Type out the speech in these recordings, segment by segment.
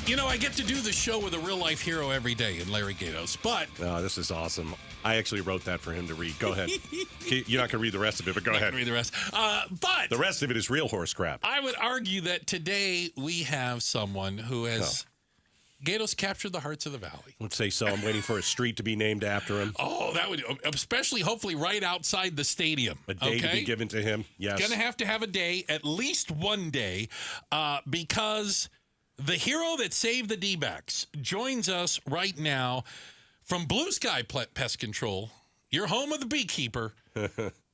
You know, I get to do the show with a real-life hero every day in Larry Gaydos, but... Oh, this is awesome. I actually wrote that for him to read. Go ahead. You're not going to read the rest of it, but go ahead. Read the rest. But... The rest of it is real horse crap. I would argue that today we have someone who has... Gaydos captured the hearts of the valley. Let's say so. I'm waiting for a street to be named after him. Oh, that would... Especially, hopefully, right outside the stadium. A day to be given to him. Yes. Going to have a day, at least one day, because... The hero that saved the D-backs joins us right now from Blue Sky Pest Control, your home of the beekeeper,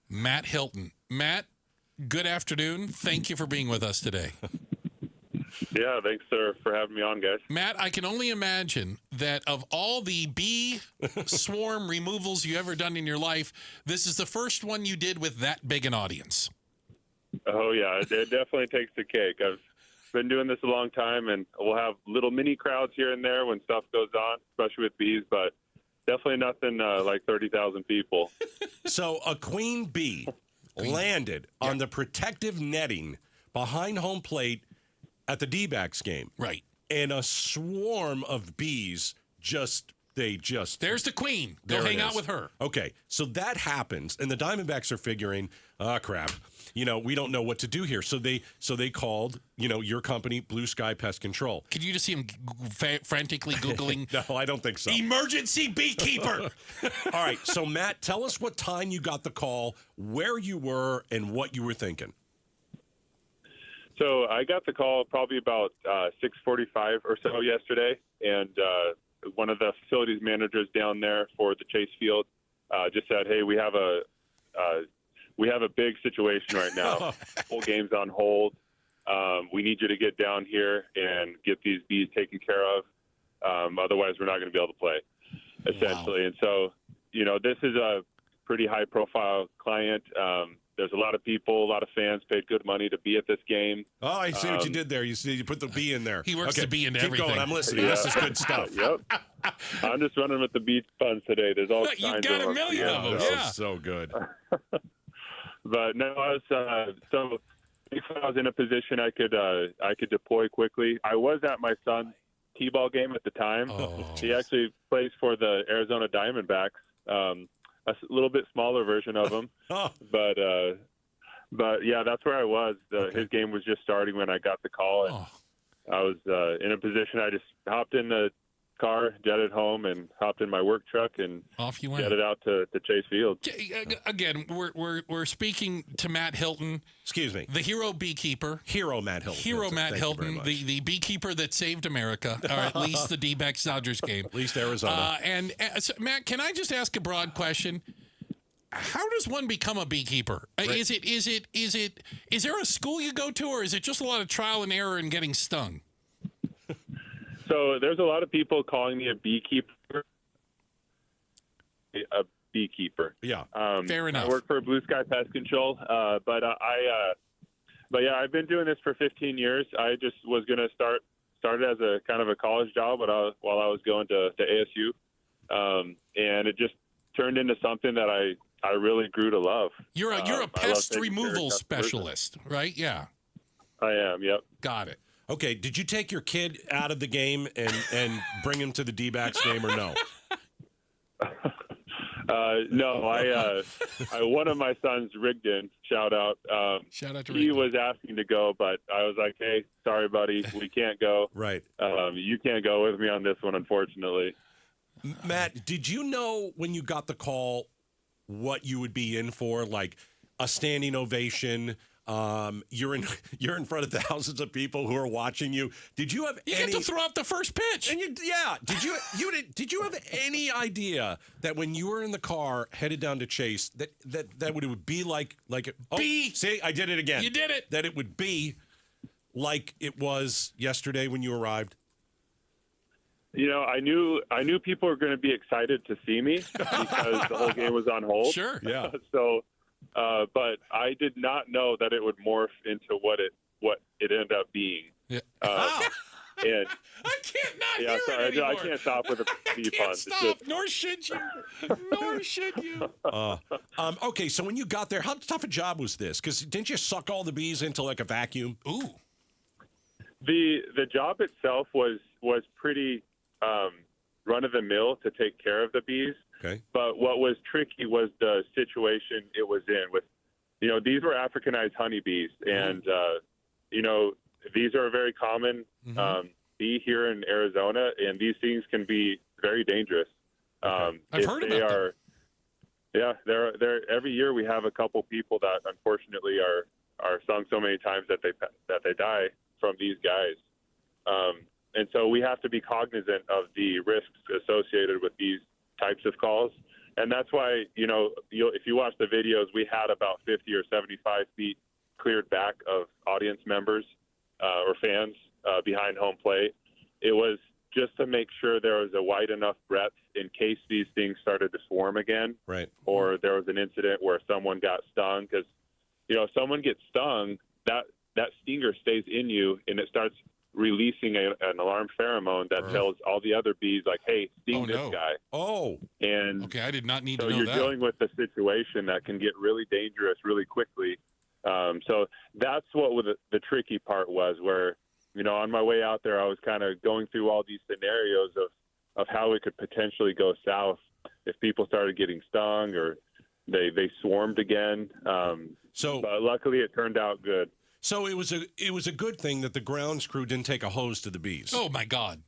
Matt Hilton. Matt, good afternoon. Thank you for being with us today. Yeah, thanks, sir, for having me on, guys. Matt, I can only imagine that of all the bee swarm removals you ever done in your life, this is the first one you did with that big an audience. Oh, yeah, it definitely takes the cake. I've been doing this a long time, and we'll have little mini crowds here and there when stuff goes on, especially with bees, but definitely nothing like 30,000 people. So a queen bee landed on the protective netting behind home plate at the D-backs game. Right. And a swarm of bees There's the queen. Go hang out with her. Okay, so that happens, and the Diamondbacks are figuring, crap. You know, we don't know what to do here. So they called, your company, Blue Sky Pest Control. Could you just see him frantically Googling? No, I don't think so. Emergency beekeeper. All right. So, Matt, tell us what time you got the call, where you were, and what you were thinking. So I got the call probably about 6:45 or so yesterday, and one of the facilities managers down there for the Chase Field just said, hey, we have a big situation right now. Whole game's on hold. We need you to get down here and get these bees taken care of. Otherwise, we're not going to be able to play, essentially. Wow. And so, this is a pretty high-profile client. There's a lot of people, a lot of fans paid good money to be at this game. Oh, I see what you did there. You put the bee in there. He works the bee into everything. Keep going. I'm listening. Yeah. This is good stuff. Yep. I'm just running with the beach funds today. There's all kinds of You got a million of them. Yeah. So good. But no, I was so if I was in a position I could deploy quickly. I was at my son's t-ball game at the time. Oh. He actually plays for the Arizona Diamondbacks, a little bit smaller version of them. But yeah, that's where I was. His game was just starting when I got the call, and I was in a position. I just hopped in the car, jetted home, and hopped in my work truck and off you went. Jetted out to Chase Field. Again, we're speaking to Matt Hilton. Excuse me, the hero beekeeper. Hero Matt Hilton. Matt Hilton, the beekeeper that saved America, or at least the D-backs Dodgers game, at least Arizona. So, Matt, can I just ask a broad question? How does one become a beekeeper? Right. Is there a school you go to, or is it just a lot of trial and error and getting stung? So there's a lot of people calling me a beekeeper. Yeah. Fair enough. I work for Blue Sky Pest Control, but yeah, I've been doing this for 15 years. I just was going to start as a kind of a college job, while I was going to ASU, and it just turned into something that I really grew to love. You're a pest removal specialist, right? Yeah. I am. Yep. Got it. Okay, did you take your kid out of the game and bring him to the D-backs game, or no? No, I one of my sons, Rigdon, shout out to Rigdon. He was asking to go, but I was like, hey, sorry, buddy, we can't go. Right. You can't go with me on this one, unfortunately. Matt, did you know when you got the call what you would be in for, like a standing ovation? You're in front of thousands of people who are watching you. Did you have You get to throw out the first pitch. And did you have any idea that when you were in the car headed down to Chase that would be like see, I did it again. You did it. That it would be like it was yesterday when you arrived? I knew people were going to be excited to see me because the whole game was on hold. Sure. Yeah. So but I did not know that it would morph into what it ended up being. Yeah. And I can't not yeah, hear sorry, it anymore. I can't stop with a bee I can't pun. stop, nor should you. Nor should you. Okay, so when you got there, how tough a job was this? Because didn't you suck all the bees into like a vacuum? Ooh. The job itself was pretty run of the mill to take care of the bees. Okay. But what was tricky was the situation it was in. With these were Africanized honeybees, and these are a very common bee here in Arizona, and these things can be very dangerous. I've heard about them. Yeah, they're every year we have a couple people that unfortunately are stung so many times that they die from these guys. And so we have to be cognizant of the risks associated with these types of calls. And that's why, if you watch the videos, we had about 50 or 75 feet cleared back of audience members or fans behind home plate. It was just to make sure there was a wide enough breadth in case these things started to swarm again. Right. Or there was an incident where someone got stung. Because, if someone gets stung, that stinger stays in you, and it starts releasing an alarm pheromone that tells all the other bees, like, hey, sting this guy. Oh. And okay, I did not need to so know you're that. dealing with a situation that can get really dangerous really quickly. So that's what the tricky part was, where, on my way out there, I was kind of going through all these scenarios of how it could potentially go south if people started getting stung or they swarmed again. But luckily it turned out good. So it was a good thing that the grounds crew didn't take a hose to the bees. Oh my God.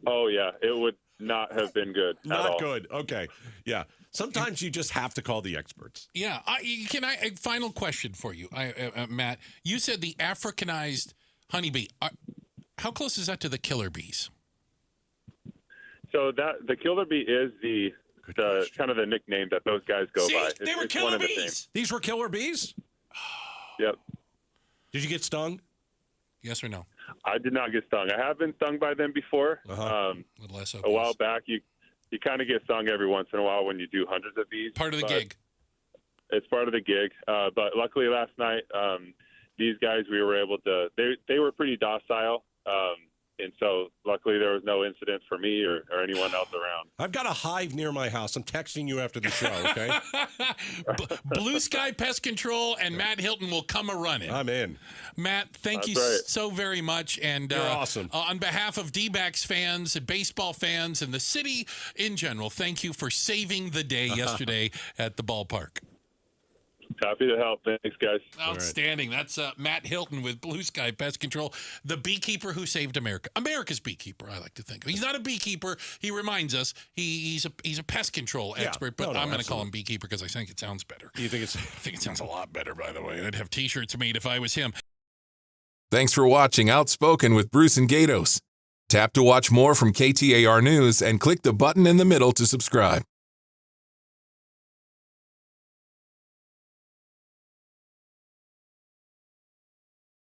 Oh yeah, it would not have been good. Not good. Okay. Yeah. Sometimes you just have to call the experts. Yeah. A final question for you, Matt? You said the Africanized honeybee. How close is that to the killer bees? So the killer bee is the kind of the nickname that those guys go by. They were killer bees. These were killer bees? Yep. Did you get stung? Yes or no? I did not get stung. I have been stung by them before. A while back, you kind of get stung every once in a while when you do hundreds of these. Part of the gig. It's part of the gig. But luckily last night, these guys, we were able to, they were pretty docile. And so luckily there was no incident for me or anyone else around. I've got a hive near my house. I'm texting you after the show, okay? Blue Sky Pest Control and Matt Hilton will come a-running. I'm in. Matt, thank you so very much. And you're awesome. On behalf of D-backs fans, baseball fans, and the city in general, thank you for saving the day yesterday at the ballpark. Happy to help. Thanks, guys. Outstanding. Right. That's Matt Hilton with Blue Sky Pest Control, the beekeeper who saved America. America's beekeeper, I like to think. He's not a beekeeper. He reminds us he's a pest control expert, but I'm going to call him beekeeper because I think it sounds better. You think I think it sounds a lot better, by the way. I'd have T-shirts made if I was him. Thanks for watching Outspoken with Bruce and Gaydos. Tap to watch more from KTAR News and click the button in the middle to subscribe.